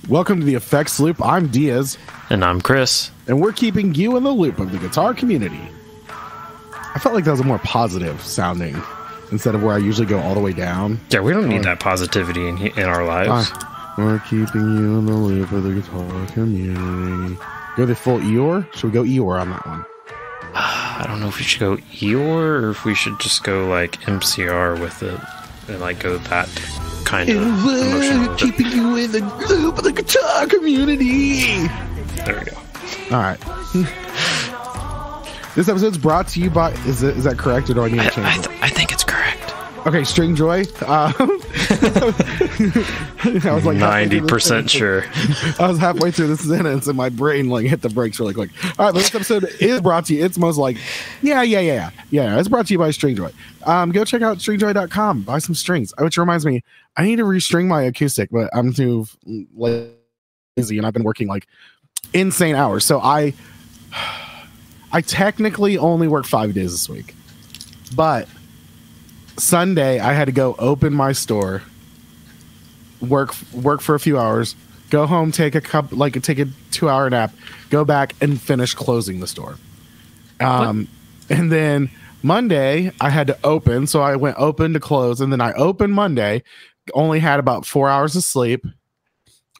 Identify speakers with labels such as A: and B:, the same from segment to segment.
A: Welcome to the Effects Loop. I'm Diaz.
B: And I'm Chris.
A: And we're keeping you in the loop of the guitar community. I felt like that was a more positive sounding instead of where I usually go all the way down.
B: Yeah, we don't need that positivity in our lives.
A: We're keeping you in the loop of the guitar community. Go the full Eeyore? Should we go Eeyore on that one?
B: I don't know if we should go Eeyore or if we should just go like MCR with it and like go that kind of emotional.
A: Keeping you in the loop of the guitar community.
B: There we go.
A: All right. This episode's brought to you by. Is that correct, or do I need to change it?
B: I think it's correct.
A: Okay, String Joy. I was like
B: 90% sure.
A: I was halfway through this sentence and my brain like hit the brakes really quick. All right, but this episode is brought to you. It's most like, yeah. It's brought to you by String Joy. Go check out stringjoy.com. Buy some strings. Which reminds me, I need to restring my acoustic, but I'm too lazy and I've been working like insane hours. So I technically only work 5 days this week, but Sunday I had to go open my store, work for a few hours, go home, take a 2-hour nap, go back and finish closing the store. And then Monday I had to open, so I went open to close, and then I opened Monday, only had about 4 hours of sleep.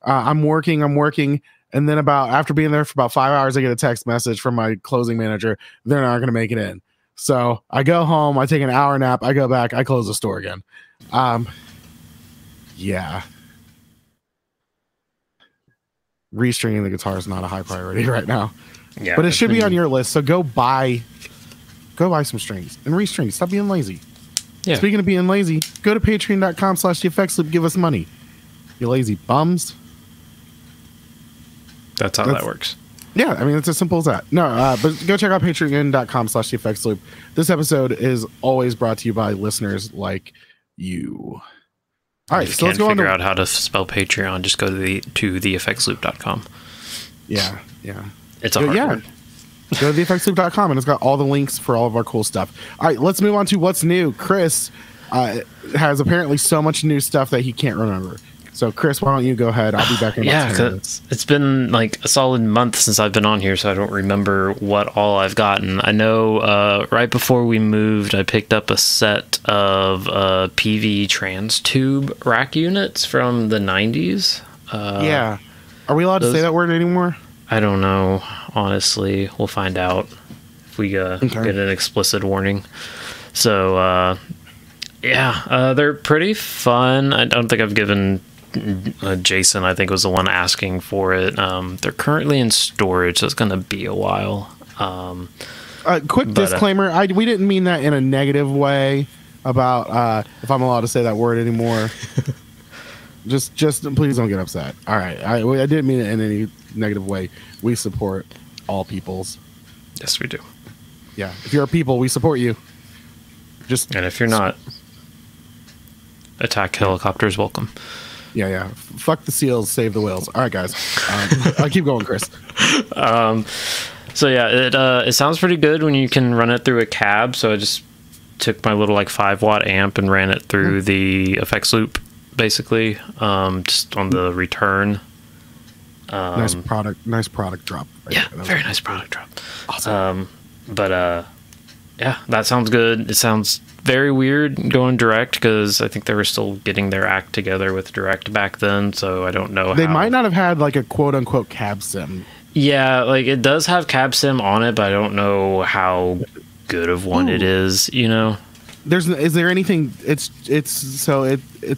A: I'm working, and then after being there for about 5 hours, I get a text message from my closing manager. They're not going to make it in. So I go home, I take an hour nap, I go back, I close the store again. Yeah. Restringing the guitar is not a high priority right now. Yeah, but it should be on your list. So go buy some strings and restring. Stop being lazy. Yeah. Speaking of being lazy, go to patreon.com/theeffectsloop. Give us money. You lazy bums.
B: That's how that works.
A: Yeah, I mean, it's as simple as that. No, but go check out patreon.com/theeffectsloop. This episode is always brought to you by listeners like you. All right,
B: so let's go on. If you can't figure out how to spell Patreon, just go to theeffectsloop.com.
A: Yeah.
B: It's a hard word.
A: Go to theeffectsloop.com, and it's got all the links for all of our cool stuff. All right, let's move on to what's new. Chris has apparently so much new stuff that he can't remember. So, Chris, why don't you go ahead? I'll be back in about 10 minutes.
B: It's been like a solid month since I've been on here, so I don't remember what all I've gotten. I know right before we moved, I picked up a set of PV trans tube rack units from the 90s.
A: Yeah. Are we allowed to say that word anymore?
B: I don't know. Honestly, we'll find out if we get an explicit warning. So, they're pretty fun. I don't think I've given... Jason, I think, was the one asking for it. They're currently in storage, so it's going to be a while.
A: Quick disclaimer: we didn't mean that in a negative way about if I'm allowed to say that word anymore. just please don't get upset. All right, I didn't mean it in any negative way. We support all peoples.
B: Yes, we do.
A: Yeah, if you're a people, we support you.
B: And if you're not, attack helicopters welcome.
A: Yeah. Fuck the seals, save the whales. All right, guys. I'll keep going, Chris.
B: So yeah, it sounds pretty good when you can run it through a cab. So I just took my little like 5-watt amp and ran it through the effects loop, basically, just on the return.
A: Nice product drop.
B: Right yeah, there. Very nice product drop.
A: Awesome.
B: Yeah, that sounds good. It sounds very weird going direct because I think they were still getting their act together with direct back then, so I don't know.
A: They might not have had like a quote unquote cab sim.
B: Yeah, like it does have cab sim on it, but I don't know how good of one it is. You know,
A: is there anything? It's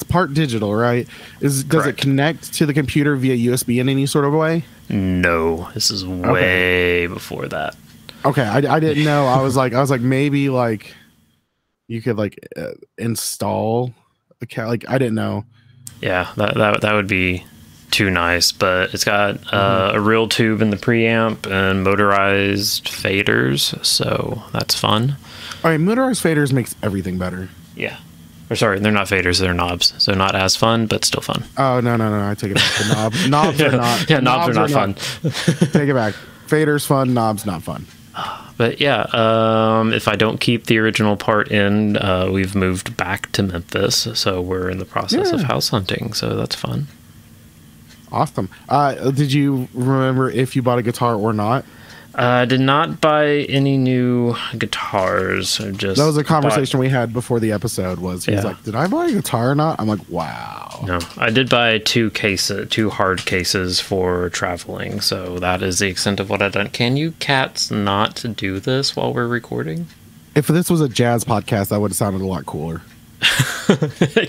A: part digital, right? Does it connect to the computer via USB in any sort of way?
B: No, this is way before that.
A: Okay, I didn't know. I was like maybe like you could like install a cat. Like I didn't know.
B: Yeah, that would be too nice. But it's got a real tube in the preamp and motorized faders, so that's fun.
A: All right, motorized faders makes everything better.
B: Yeah. Or sorry, they're not faders; they're knobs. So not as fun, but still fun.
A: Oh no! I take it back. The knobs are not.
B: Yeah, knobs are not fun.
A: Take it back. Faders fun, knobs not fun.
B: But yeah, if I don't keep the original part in, we've moved back to Memphis, so we're in the process of house hunting, so that's fun.
A: Awesome. Did you remember if you bought a guitar or not?
B: I did not buy any new guitars.
A: That was a conversation we had before the episode. Was he was like, "Did I buy a guitar or not?" I'm like, "Wow."
B: No, I did buy two hard cases for traveling. So that is the extent of what I've done. Can you cats not do this while we're recording?
A: If this was a jazz podcast, that would have sounded a lot cooler.
B: Hey,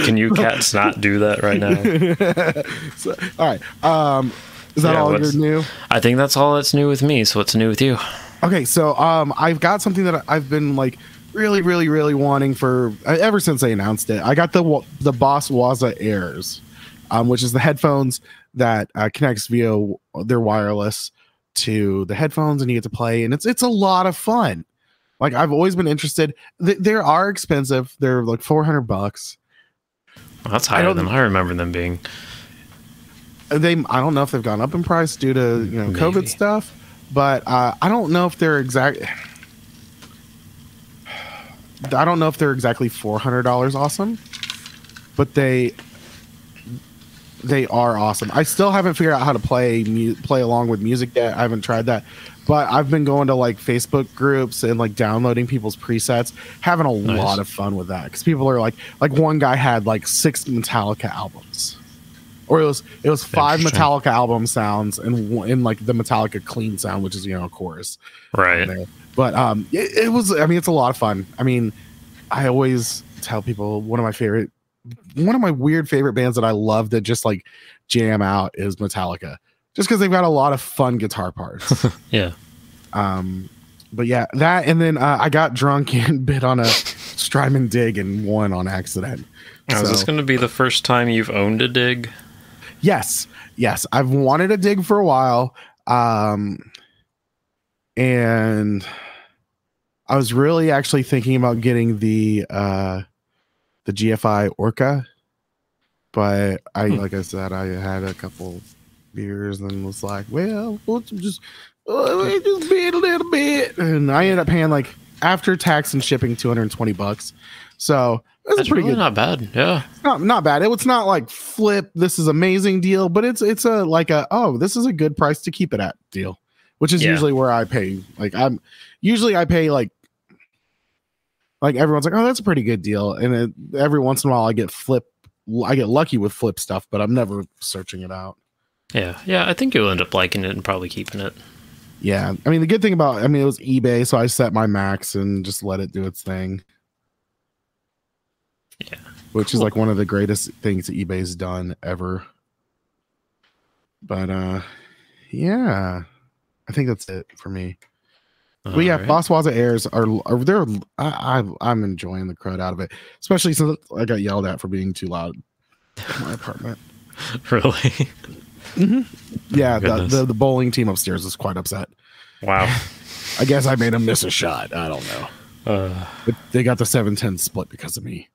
B: can you cats not do that right now?
A: So, all right. Is that all you're new?
B: I think that's all that's new with me. So what's new with you?
A: Okay, so I've got something that I've been like really, really, really wanting for ever since they announced it. I got the Boss Waza Airs, which is the headphones that connects via their wireless to the headphones, and you get to play, and it's a lot of fun. Like, I've always been interested. They are expensive. They're like $400. Well,
B: that's higher than I remember them being.
A: I don't know if they've gone up in price due to COVID stuff, but I don't know if they're exactly $400 awesome, but they are awesome. I still haven't figured out how to play along with music yet. I haven't tried that, but I've been going to like Facebook groups and like downloading people's presets, having a lot of fun with that, because people are like one guy had like 6 Metallica albums. Or it was 5 Metallica album sounds and like the Metallica clean sound, which is chorus,
B: right?
A: But it was. I mean, it's a lot of fun. I mean, I always tell people one of my weird favorite bands that I love that just like jam out is Metallica, just because they've got a lot of fun guitar parts.
B: Yeah.
A: But yeah, that, and then I got drunk and bit on a Strymon Dig and won on accident.
B: Is this going to be the first time you've owned a Dig?
A: Yes. I've wanted a Dig for a while. And I was really actually thinking about getting the GFI Orca, but like I said, I had a couple beers and was like, well, we'll just bid a little bit. And I ended up paying like after tax and shipping $220. So that's pretty
B: really
A: good.
B: Not bad. Yeah.
A: Not bad. It's not like flip, this is amazing deal, but it's a this is a good price to keep it at deal, which is usually where I pay. Like I pay like everyone's like, oh, that's a pretty good deal. And every once in a while I get lucky with flip stuff, but I'm never searching it out.
B: Yeah. Yeah. I think you'll end up liking it and probably keeping it.
A: Yeah. I mean, the good thing about, it was eBay. So I set my max and just let it do its thing.
B: Yeah.
A: Which is like one of the greatest things that eBay's done ever. But yeah, I think that's it for me. But yeah, right. Boss Waza Airs are there. I'm enjoying the crud out of it, especially since I got yelled at for being too loud in my apartment.
B: Really?
A: Mm-hmm. Yeah, the bowling team upstairs is quite upset.
B: Wow.
A: I guess I made them miss a shot. I don't know. But they got the 7-10 split because of me.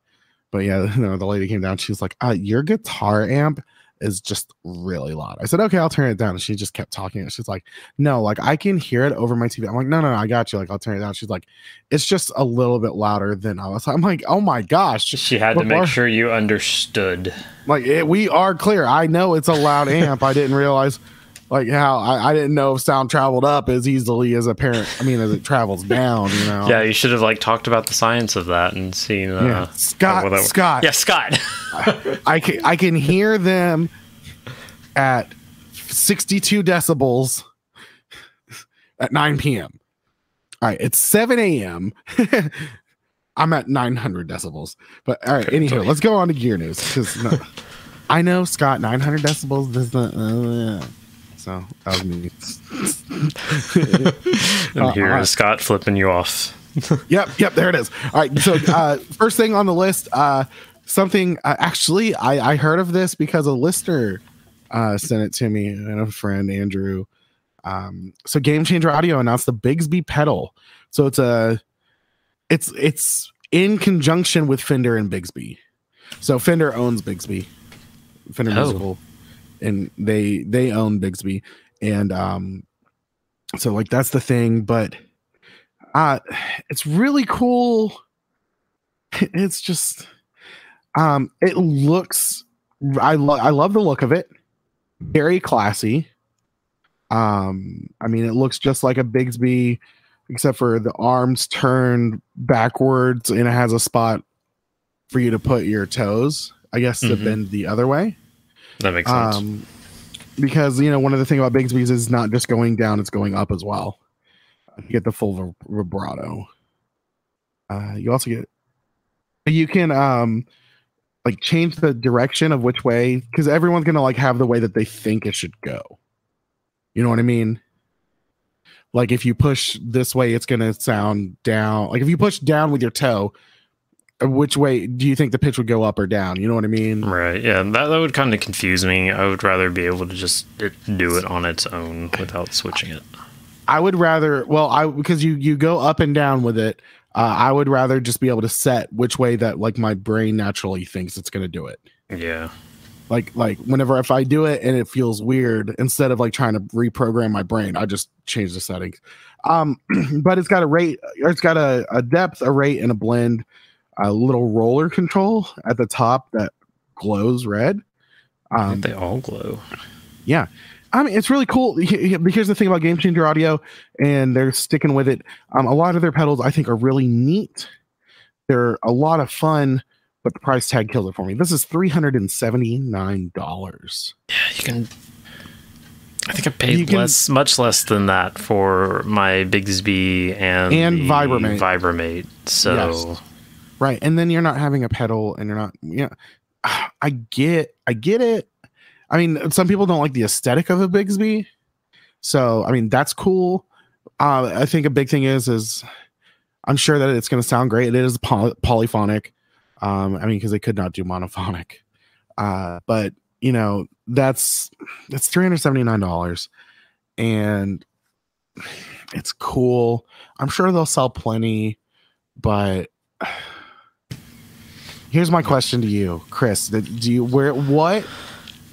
A: But yeah, the lady came down. She was like, your guitar amp is just really loud. I said, okay, I'll turn it down. And she just kept talking. She's like, no, like I can hear it over my TV. I'm like, no, I got you. Like, I'll turn it down. She's like, it's just a little bit louder than I was. I'm like, oh my gosh.
B: She had to make sure you understood.
A: Like, we are clear. I know it's a loud amp. I didn't realize like how I didn't know if sound traveled up as easily as as it travels down,
B: Yeah, you should have like talked about the science of that and seen
A: Scott.
B: Yeah, Scott.
A: I can hear them at 62 decibels at 9 p.m. All right, it's 7 a.m. I'm at 900 decibels. But all right, anywho, let's go on to gear news, because I know, Scott, 900 decibels does not. So that was me.
B: And here is Scott flipping you off.
A: Yep, there it is. All right, so first thing on the list, something actually I heard of this because a listener sent it to me, and a friend, Andrew. So Game Changer Audio announced the Bigsby pedal. So it's in conjunction with Fender and Bigsby. So Fender owns Bigsby, Fender Musical. And they own Bigsby, and so like that's the thing. But it's really cool. It's just it looks I love the look of it. Very classy. I mean, it looks just like a Bigsby, except for the arms turned backwards, and it has a spot for you to put your toes. I guess to bend the other way.
B: That makes sense.
A: Because one of the things about Bigsby's is not just going down; it's going up as well. You get the full vibrato. You also get. You can like change the direction of which way, because everyone's gonna like have the way that they think it should go. You know what I mean? Like if you push this way, it's gonna sound down. Like if you push down with your toe, which way do you think the pitch would go, up or down? You know what I mean?
B: Right. Yeah. That would kind of confuse me. I would rather be able to just do it on its own without switching it.
A: I would rather. Well, because you go up and down with it. I would rather just be able to set which way that like my brain naturally thinks it's going to do it.
B: Yeah.
A: Like whenever if I do it and it feels weird, instead of like trying to reprogram my brain, I just change the settings. But it's got a rate, or it's got a depth, a rate, and a blend. A little roller control at the top that glows red.
B: I think they all glow.
A: Yeah. I mean, it's really cool. Here's the thing about Game Changer Audio, and they're sticking with it. A lot of their pedals, I think, are really neat. They're a lot of fun, but the price tag kills it for me. This is $379.
B: Yeah, you can. I think I paid much less than that for my Bigsby and Vibramate. So,
A: yes. Right, and then you're not having a pedal, and you're not. I get it. I mean, some people don't like the aesthetic of a Bigsby. So, I mean, that's cool. I think a big thing is I'm sure that it's going to sound great. It is polyphonic. I mean, because they could not do monophonic. But, that's $379. And it's cool. I'm sure they'll sell plenty. But here's my question to you, Chris. What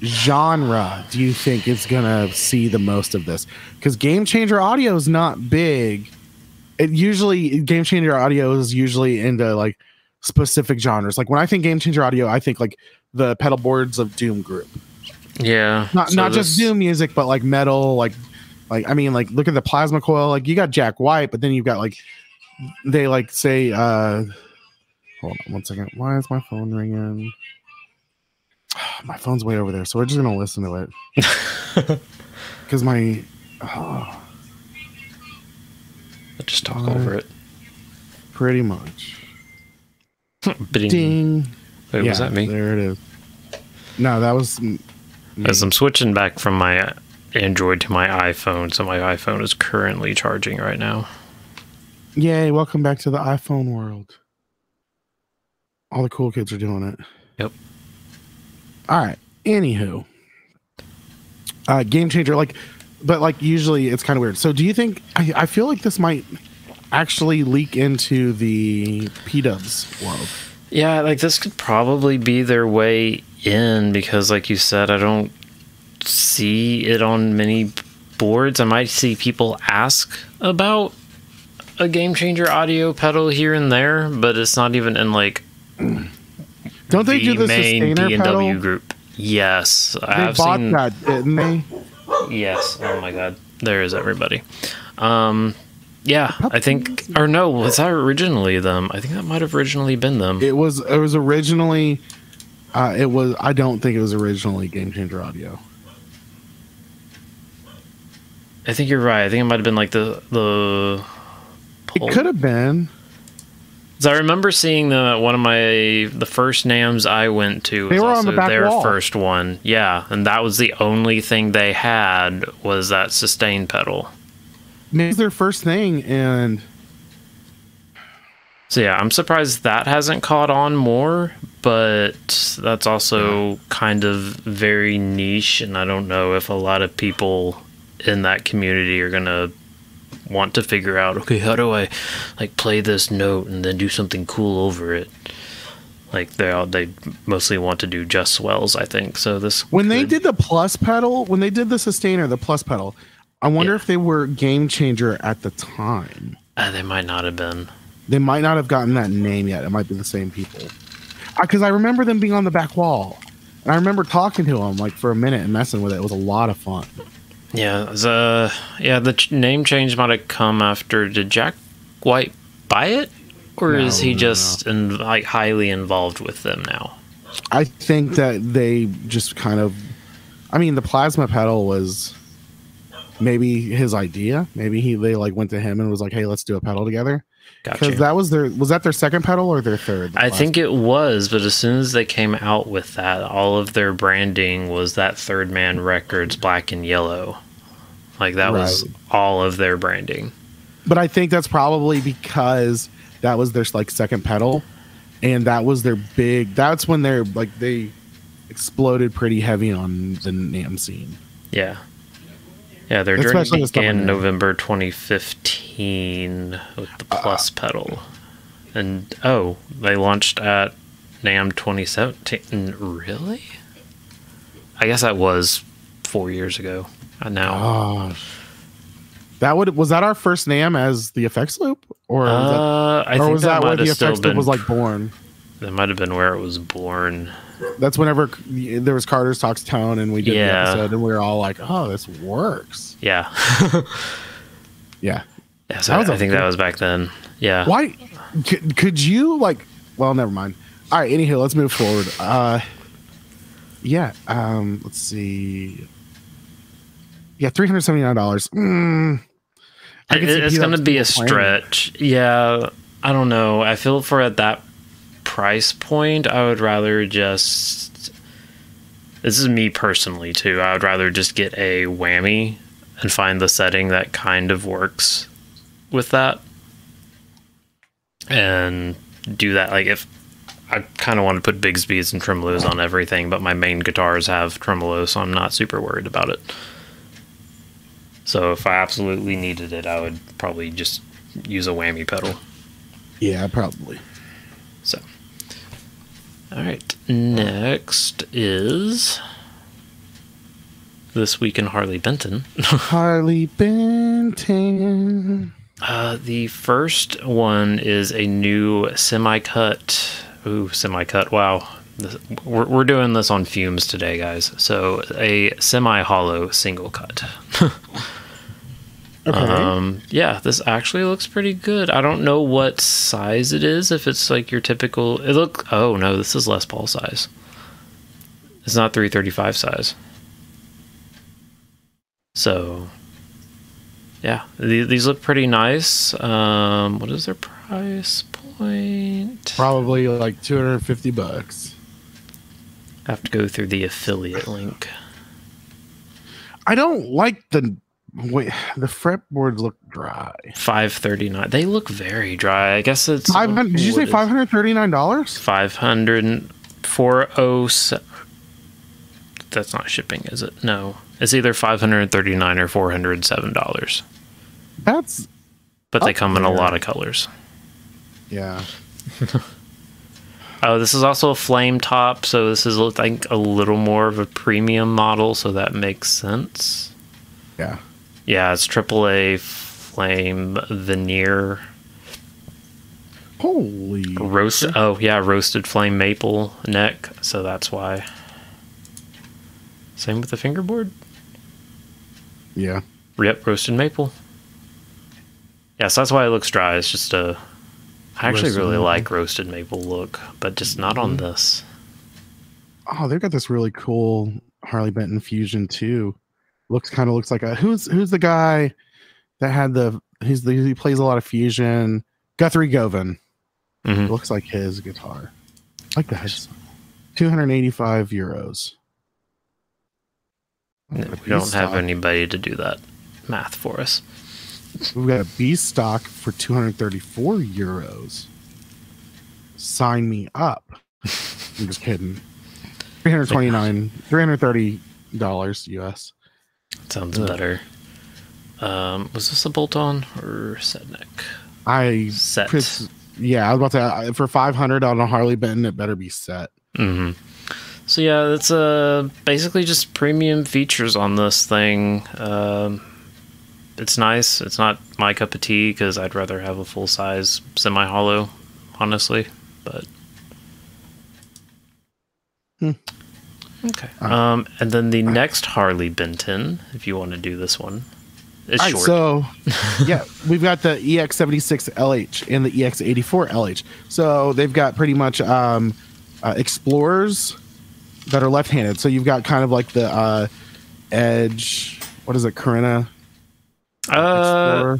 A: genre do you think is gonna see the most of this? Because Game Changer Audio is not big. Game Changer Audio is usually into like specific genres. Like when I think Game Changer Audio, I think like the pedal boards of Doom Group.
B: Yeah,
A: not just Doom music, but like metal. Like I mean, like look at the Plasma Coil. Like you got Jack White, but then you've got like they like say. Hold on 1 second. Why is my phone ringing? My phone's way over there, so we're just gonna listen to it because I'll
B: just talk over it.
A: Pretty much.
B: Ding. Wait,
A: yeah,
B: was that me?
A: There it is. No, that was me.
B: As I'm switching back from my Android to my iPhone, so my iPhone is currently charging right now.
A: Yay! Welcome back to the iPhone world. All the cool kids are doing it.
B: Yep.
A: All right. Anywho, Game Changer, but usually it's kind of weird. So, do you think? I feel like this might actually leak into the P-Dubs world.
B: Yeah, this could probably be their way in because, like you said, I don't see it on many boards. I might see people ask about a Game Changer Audio pedal here and there, but it's not even in
A: Don't they do the sustainer pedal?
B: group? Yes,
A: they bought that, didn't they?
B: Yes. Oh my God, there is everybody. Yeah, I think, or no, was that originally them? I think that might have originally been them.
A: It was originally. It was. I don't think it was originally Game Changer Audio.
B: I think you're right. I think it might have been the.
A: It could have been.
B: So I remember seeing one of the first NAMs I went to was
A: also
B: on the back
A: their
B: wall. First one. Yeah, and that was the only thing they had was that sustain pedal.
A: Maybe their first thing, and
B: so yeah, I'm surprised that hasn't caught on more, but that's also kind of very niche, and I don't know if a lot of people in that community are gonna want to figure out, okay, how do I play this note and then do something cool over it. They mostly want to do just swells, I think. So
A: they did the plus pedal, when they did the sustainer, the plus pedal, I wonder if they were Game Changer at the time.
B: They might not have been.
A: They might not have gotten that name yet. It might be the same people. Because I remember them being on the back wall. And I remember talking to him like for a minute and messing with it. It was a lot of fun.
B: Yeah, the name change might have come after. Did Jack White buy it, or is he just like highly involved with them now?
A: I think that they just kind of. I mean, the plasma pedal was maybe his idea. Maybe they like went to him and was like, "Hey, let's do a pedal together." Because that was their second pedal or their third?
B: I think it was, but as soon as they came out with that, all of their branding was that Third Man Records black and yellow. Like that was all of their branding.
A: But I think that's probably because that was their like second pedal, and that was their big. That's when they exploded pretty heavy on the NAMM scene.
B: Yeah. Yeah, their journey began November 2015 with the Plus pedal. And, they launched at NAMM 2017. Really? I guess that was 4 years ago. Now.
A: Was that our first NAMM as the effects loop? Or was that where the effects loop was like born?
B: That might have been where it was born.
A: That's whenever there was Carter's Talks Tone and we did the episode and we were all like, oh, this works.
B: Yeah.
A: Yeah.
B: So I think that was back then. Yeah.
A: Why? Could you like, well, never mind. All right. Anywho, let's move forward. Let's see. Yeah. $379.
B: It's going to be a stretch. Yeah. I don't know. I feel for at that price point, I would rather just, this is me personally too, I would rather just get a whammy and find the setting that kind of works with that and do that. Like if I kind of want to put Bigsby's and tremolos on everything, but my main guitars have tremolo, so I'm not super worried about it. So if I absolutely needed it, I would probably just use a whammy pedal.
A: Yeah, probably.
B: So, all right. Next is This Week in Harley Benton.
A: Harley Benton.
B: The first one is a new semi-cut. Ooh, semi-cut. Wow. We're doing this on fumes today, guys. So, a semi-hollow single cut.
A: Okay.
B: Yeah, this actually looks pretty good. I don't know what size it is. If it's like your typical, oh no, this is Les Paul size. It's not 335 size. So, yeah, these look pretty nice. What is their price point?
A: Probably like $250.
B: I have to go through the affiliate link.
A: I don't like the fretboards look dry.
B: $539. They look very dry. I guess it's.
A: Did you say $539?
B: 407. That's not shipping, is it? No, it's either $539 or $407.
A: That's.
B: But they come in a lot of colors.
A: Yeah.
B: Oh, this is also a flame top, so this is, I think, a little more of a premium model, so that makes sense.
A: Yeah.
B: Yeah, it's AAA flame veneer.
A: Holy.
B: Roasted flame maple neck, so that's why. Same with the fingerboard?
A: Yeah.
B: Yep, roasted maple. Yeah, so that's why it looks dry. It's just I actually really like roasted maple look, but just not on this.
A: Oh, they've got this really cool Harley Benton Fusion too. Looks like a who's the guy that had he plays a lot of fusion. Guthrie Govan.
B: Mm-hmm.
A: Looks like his guitar. Like that. €285.
B: We don't have anybody to do that math for us.
A: We've got a B stock for €234. Sign me up. I'm just kidding. $330 US.
B: Sounds better. Was this a bolt-on or set neck? Set.
A: Yeah, I was about to. For $500 on a Harley Benton, it better be set.
B: Mm-hmm. So yeah, it's basically just premium features on this thing. It's nice. It's not my cup of tea because I'd rather have a full-size semi-hollow, honestly. But Okay. And then the next Harley Benton, if you want to do this one, is
A: all right,
B: short.
A: so yeah, we've got the EX76 LH and the EX84 LH. So they've got pretty much Explorers that are left-handed. So you've got kind of like the Edge. What is it, Corinna?
B: I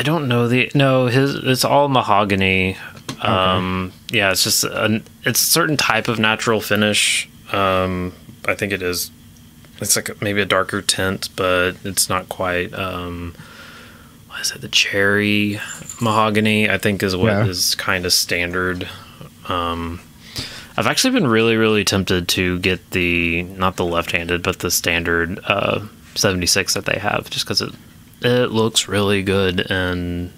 B: don't know it's all mahogany.
A: Okay.
B: Yeah, it's just it's a certain type of natural finish. I think it is. It's like maybe a darker tint, but it's not quite. What is it? The cherry mahogany, I think, is what is kind of standard. I've actually been really, really tempted to get not the left-handed, but the standard 76 that they have, just because it looks really good. And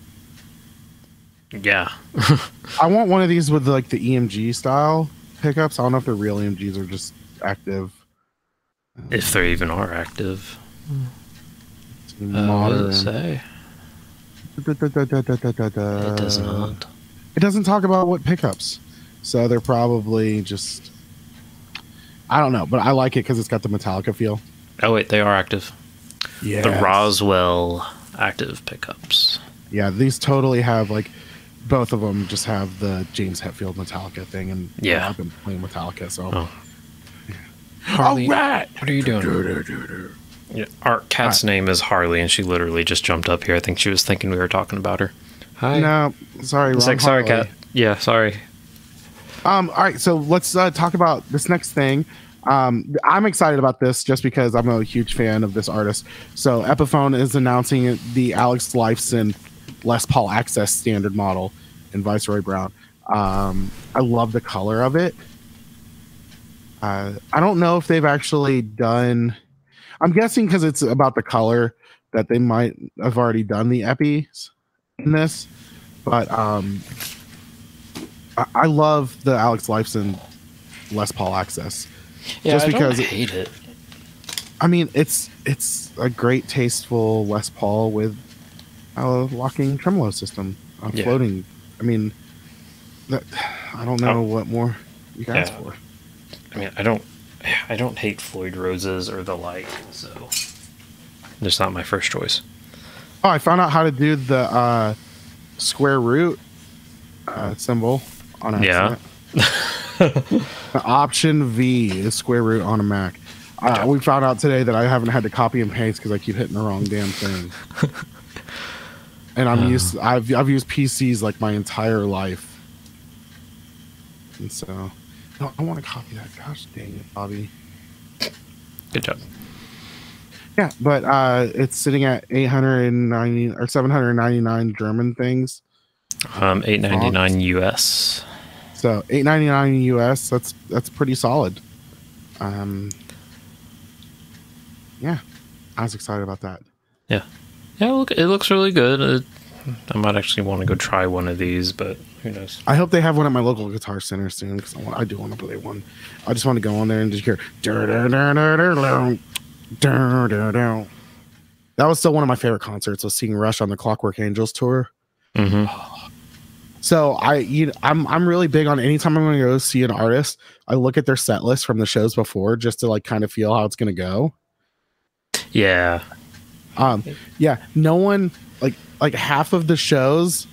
B: yeah.
A: I want one of these with like the EMG style pickups. I don't know if they're real EMGs or just active.
B: If they even are active.
A: Modern.
B: Say? It does not.
A: It doesn't talk about what pickups. So they're probably just... I don't know, but I like it because it's got the Metallica feel.
B: Oh, wait, they are active.
A: Yeah.
B: The Roswell active pickups.
A: Yeah, these totally have, like, both of them just have the James Hetfield Metallica thing. And
B: yeah,
A: I've been playing Metallica, so...
B: Oh. Harley,
A: all right!
B: What are you doing? Yeah, our cat's name is Harley, and she literally just jumped up here. I think she was thinking we were talking about her. Hi.
A: No, sorry, wrong
B: like, sorry,
A: Harley.
B: cat. Yeah, sorry.
A: All right, so let's talk about this next thing. I'm excited about this just because I'm a huge fan of this artist. So Epiphone is announcing the Alex Lifeson Les Paul Access standard model in Viceroy Brown. I love the color of it. I don't know if they've actually done... I'm guessing because it's about the color that they might have already done the Epis in this. But I love the Alex Lifeson Les Paul Access.
B: Yeah,
A: just because
B: I don't hate it.
A: I mean, it's a great, tasteful Les Paul with a locking tremolo system, floating. I mean, I don't know what more you can ask for.
B: I mean, I don't hate Floyd Roses or the like, so it's not my first choice.
A: Oh, I found out how to do the square root symbol on accident. The Option V is square root on a Mac. We found out today that I haven't had to copy and paste because I keep hitting the wrong damn thing. And I've used PCs like my entire life, and so I want to copy that. Gosh dang it, Bobby.
B: Good job.
A: Yeah, but it's sitting at 890 or 799 German things.
B: 899 US.
A: So 899 US. That's pretty solid. Yeah, I was excited about that.
B: Yeah. Look, it looks really good. I might actually want to go try one of these, but who knows?
A: I hope they have one at my local Guitar Center soon because I do want to play one. I just want to go on there and just hear. That was still one of my favorite concerts. Was seeing Rush on the Clockwork Angels tour.
B: Mm-hmm.
A: So I'm really big on anytime I'm going to go see an artist, I look at their set list from the shows before just to like kind of feel how it's going to go.
B: Yeah.
A: Yeah. No one like half of the shows,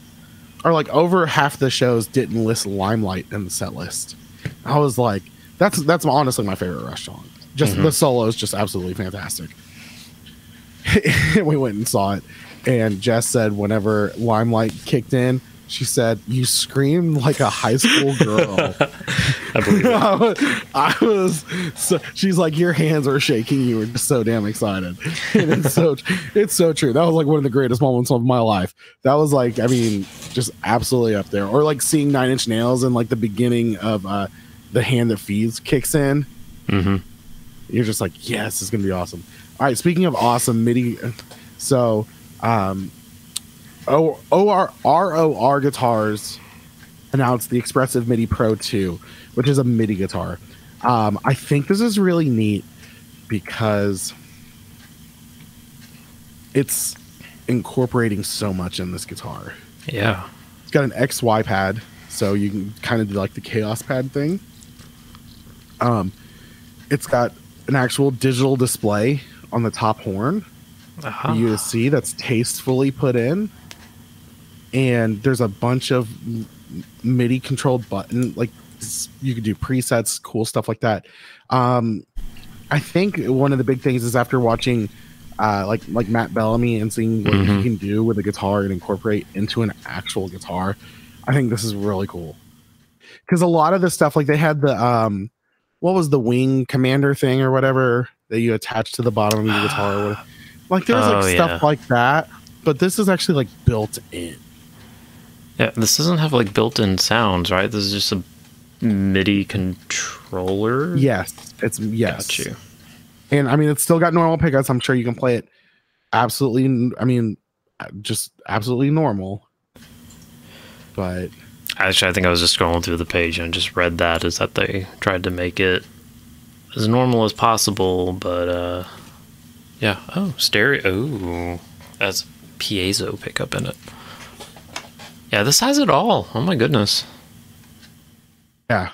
A: or like over half the shows, didn't list Limelight in the set list. I was like, that's honestly my favorite Rush song. Just the solo is just absolutely fantastic. We went and saw it, and Jess said whenever Limelight kicked in, she said, "You screamed like a high school girl."
B: I believe it.
A: I was so, she's like, your hands are shaking. You were just so damn excited. And it's so true. That was like one of the greatest moments of my life. That was like, I mean, just absolutely up there. Or like seeing Nine Inch Nails and like the beginning of The Hand That Feeds kicks in.
B: Mm-hmm.
A: You're just like, yes, this is gonna be awesome. All right, speaking of awesome MIDI, so ROR Guitars announced the Expressive MIDI Pro 2, which is a MIDI guitar. I think this is really neat because it's incorporating so much in this guitar.
B: Yeah.
A: It's got an XY pad, so you can kind of do like the Chaos pad thing. it's got an actual digital display on the top horn for you to see that's tastefully put in. And there's a bunch of MIDI controlled button, like you could do presets, cool stuff like that. I think one of the big things is after watching like Matt Bellamy and seeing what he can do with a guitar and incorporate into an actual guitar, I think this is really cool. Because a lot of the stuff, like they had the what was the wing commander thing or whatever that you attach to the bottom of your guitar or whatever. Like there's like stuff like that, but this is actually like built in.
B: Yeah, this doesn't have like built-in sounds, right? This is just a MIDI controller.
A: Yes, it's
B: Got you.
A: And I mean, it's still got normal pickups. I'm sure you can play it absolutely. I mean, just absolutely normal. But
B: actually, I think I was just scrolling through the page and just read that is that they tried to make it as normal as possible, but yeah. Oh, stereo. Oh, that's piezo pickup in it. Yeah, this has it all. Oh my goodness.
A: Yeah.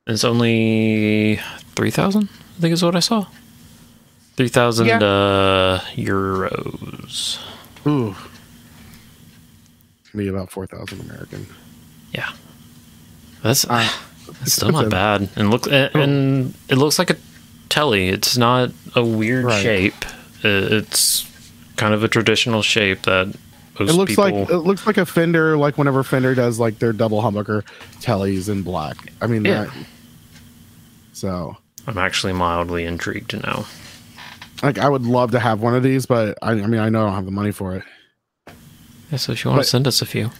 B: It's only 3,000, I think is what I saw. 3,000 euros.
A: Ooh. Maybe about 4,000 American.
B: Yeah. That's still not bad. And it looks like a telly. It's not a weird shape. It's kind of a traditional shape that
A: it looks like a Fender, like whenever Fender does like their double humbucker tellies in black. I mean, so
B: I'm actually mildly intrigued now.
A: Like, I would love to have one of these, but I mean, I know I don't have the money for it.
B: Yeah, so if you want to send us a few.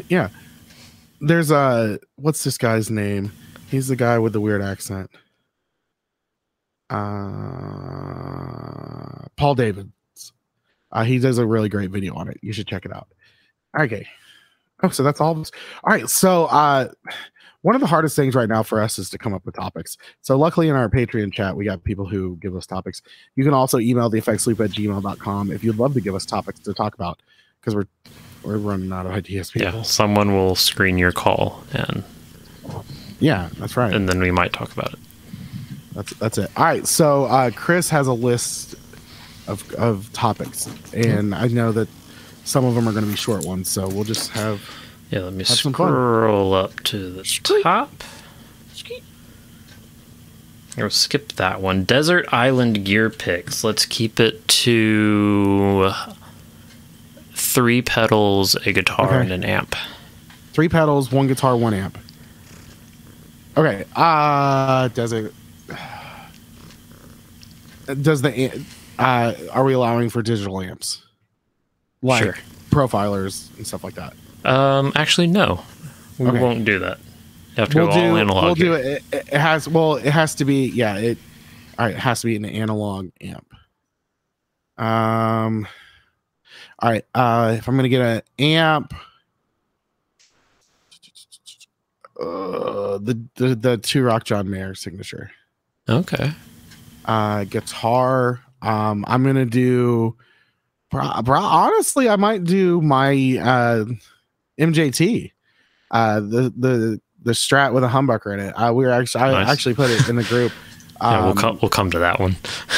A: Yeah. There's what's this guy's name? He's the guy with the weird accent. Paul David. He does a really great video on it. You should check it out. Okay. Oh, so that's all. All right. So one of the hardest things right now for us is to come up with topics. So luckily in our Patreon chat, we got people who give us topics. You can also email theeffectsloop@gmail.com if you'd love to give us topics to talk about, because we're running out of ideas. People.
B: Yeah, someone will screen your call, and
A: yeah, that's right.
B: And then we might talk about it.
A: That's it. All right. So Chris has a list of topics, and I know that some of them are going to be short ones, so we'll just have
B: let me scroll up to the top. We'll skip that one. Desert Island gear picks. Let's keep it to 3 pedals, a guitar, and an amp.
A: 3 pedals, 1 guitar, 1 amp. Okay. Are we allowing for digital amps? Like profilers and stuff like that?
B: Actually, no. We won't do that. You have to go all analog.
A: We'll do it. It has to be, it has to be an analog amp. All right. If I'm going to get an amp, the 2 Rock John Mayer signature.
B: Okay.
A: Guitar. I'm gonna do. Honestly, I might do my MJT. The Strat with a humbucker in it. I actually put it in the group.
B: Yeah, we'll come to that one.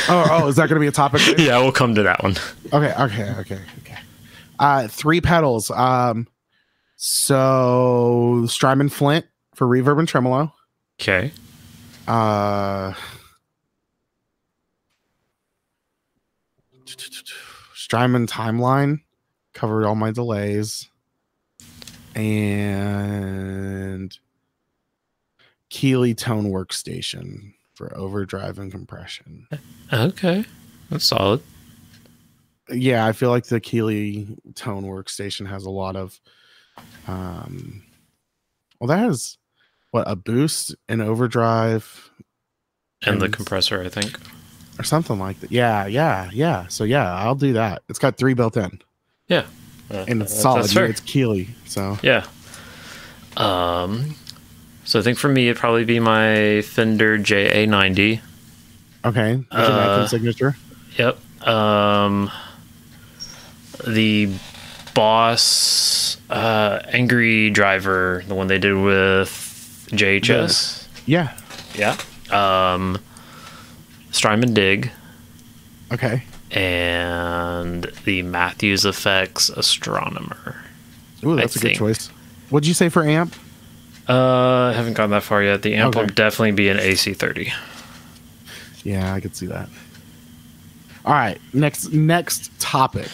A: oh, is that going to be a topic?
B: Yeah, we'll come to that one.
A: Okay. 3 pedals. So Strymon Flint for reverb and tremolo.
B: Okay.
A: Strymon Timeline covered all my delays, and Keeley Tone Workstation for overdrive and compression.
B: Okay, that's solid.
A: Yeah, I feel like the Keeley Tone Workstation has a lot of that has a boost, an overdrive,
B: and the compressor, I think,
A: or something like that. Yeah. So I'll do that. It's got 3 built in.
B: Yeah,
A: and it's solid. It's Keeley. So
B: yeah. So I think for me it'd probably be my Fender JA90.
A: Okay. Jamaican signature.
B: Yep. The Boss Angry Driver, the one they did with JHS.
A: Yeah.
B: Strymon Dig.
A: Okay.
B: And the Matthews Effects Astronomer.
A: Ooh, that's a good choice. What'd you say for amp?
B: I haven't gone that far yet. The amp will definitely be an AC30.
A: Yeah, I could see that. All right, next topic.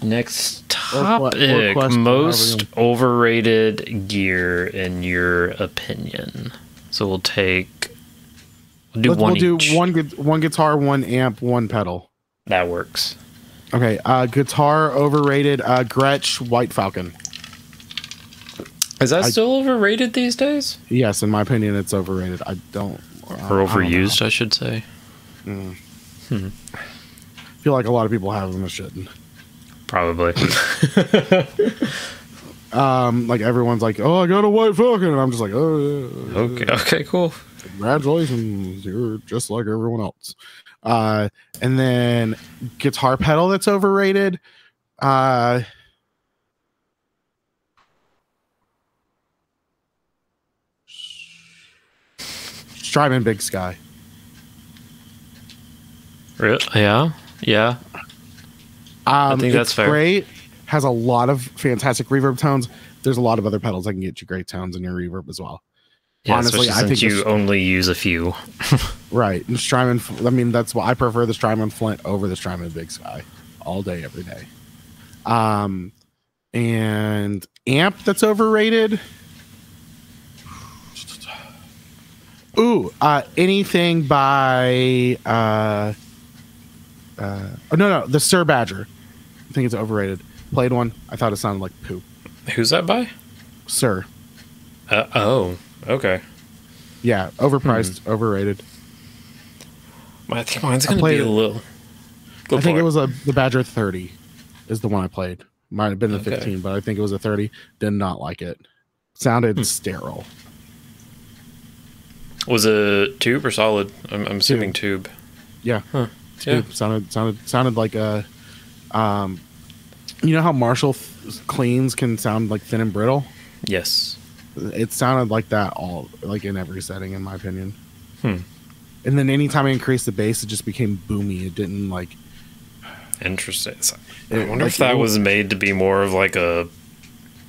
B: Next topic. Most overrated gear in your opinion. So we'll do one each.
A: one guitar, one amp, one pedal.
B: That works.
A: Okay, guitar overrated. Gretsch White Falcon.
B: Is that still overrated these days?
A: Yes, in my opinion, it's overrated. Or
B: overused, I should say.
A: I feel like a lot of people have them that shouldn't.
B: Probably.
A: Like everyone's like, "Oh, I got a White Falcon," and I'm just like, "Oh, yeah.
B: Okay, cool.
A: Congratulations, you're just like everyone else." And then guitar pedal that's overrated. Strymon Big Sky.
B: Really? Yeah. I think that's fair.
A: Great. Has a lot of fantastic reverb tones. There's a lot of other pedals that can get you great tones in your reverb as well.
B: Yeah, honestly, I think you only use a few.
A: Right. And Strymon, I mean, that's why I prefer the Strymon Flint over the Strymon Big Sky all day, every day. And amp that's overrated. Ooh, anything by the Sir Badger. I think it's overrated. Played one. I thought it sounded like poop.
B: Who's that by?
A: Sir.
B: Oh, okay.
A: Yeah, overpriced, overrated.
B: I think mine's going to be a little...
A: I think it was the Badger 30 is the one I played. Might have been the 15, but I think it was a 30. Did not like it. Sounded sterile.
B: Was it tube or solid? I'm assuming tube.
A: Yeah. Huh. Tube. Yeah. Sounded like a... you know how Marshall cleans can sound like thin and brittle?
B: Yes.
A: It sounded like that in every setting, in my opinion. And then anytime I increased the bass, it just became boomy. It didn't like...
B: Interesting. I wonder if that was made to be more of like a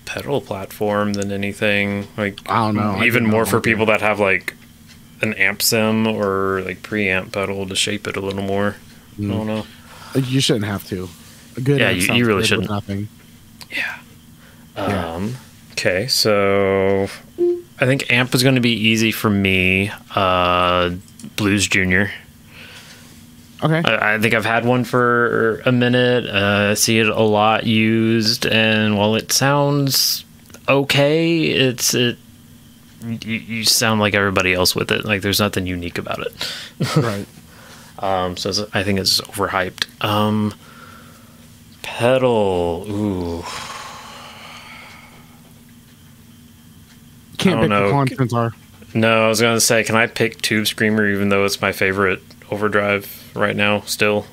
B: pedal platform than anything. Like,
A: I don't know.
B: Even more for people that have like an amp sim or like preamp pedal to shape it a little more. I don't know.
A: You shouldn't have to. A good amp
B: you really shouldn't.
A: Nothing.
B: Yeah. Okay, so I think amp is going to be easy for me. Blues Junior.
A: Okay.
B: I think I've had one for a minute. I see it a lot used, and while it sounds okay, you sound like everybody else with it. Like there's nothing unique about it.
A: Right.
B: So I think it's overhyped. Pedal. Ooh.
A: Can't pick the constants are.
B: No, I was gonna say, can I pick Tube Screamer even though it's my favorite overdrive right now still?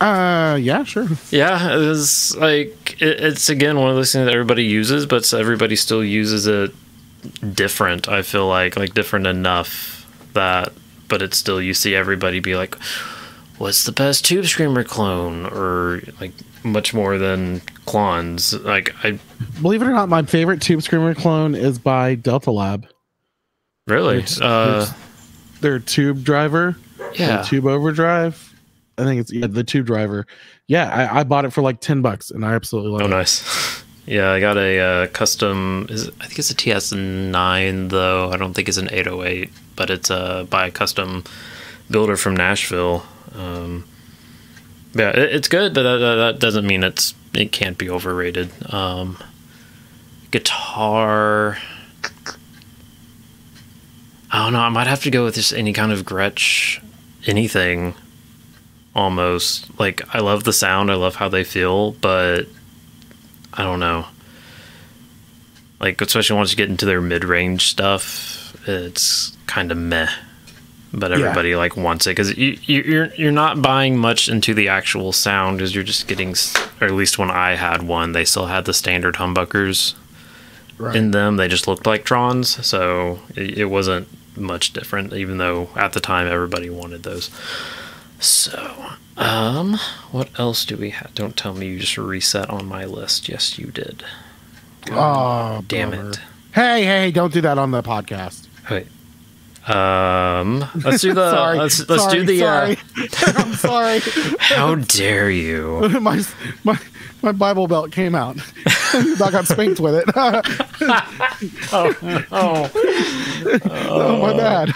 A: Yeah, sure.
B: Yeah, it's like it's again one of those things that everybody uses, but everybody still uses it different. I feel like different enough that, but it's still, you see everybody be like, what's the best Tube Screamer clone, or like much more than clones. Like, I
A: believe it or not, my favorite Tube Screamer clone is by Delta Lab.
B: Really?
A: Their tube driver.
B: Yeah.
A: Tube overdrive. I think it's the tube driver. Yeah, I bought it for like $10 and I absolutely love it.
B: Oh, nice. Yeah, I got a custom, I think it's a TS9 though. I don't think it's an 808, but it's by a custom builder from Nashville. Yeah, it's good, but that doesn't mean it can't be overrated. Guitar, I don't know. I might have to go with just any kind of Gretsch, anything. Almost, like, I love the sound. I love how they feel, but I don't know. Like, especially once you get into their mid-range stuff, it's kind of meh. But everybody like wants it because you're not buying much into the actual sound, because you're just getting, or at least when I had one, they still had the standard humbuckers in them. They just looked like Trons, so it wasn't much different, even though at the time everybody wanted those. So, what else do we have? Don't tell me you just reset on my list. Yes, you did.
A: Oh,
B: damn
A: bummer.
B: it.
A: Hey, don't do that on the podcast.
B: Wait. Let's do the.
A: Sorry,
B: let's
A: sorry,
B: do the.
A: sorry. I'm sorry.
B: How dare you?
A: my Bible belt came out. I got spanked with it. Oh, my bad.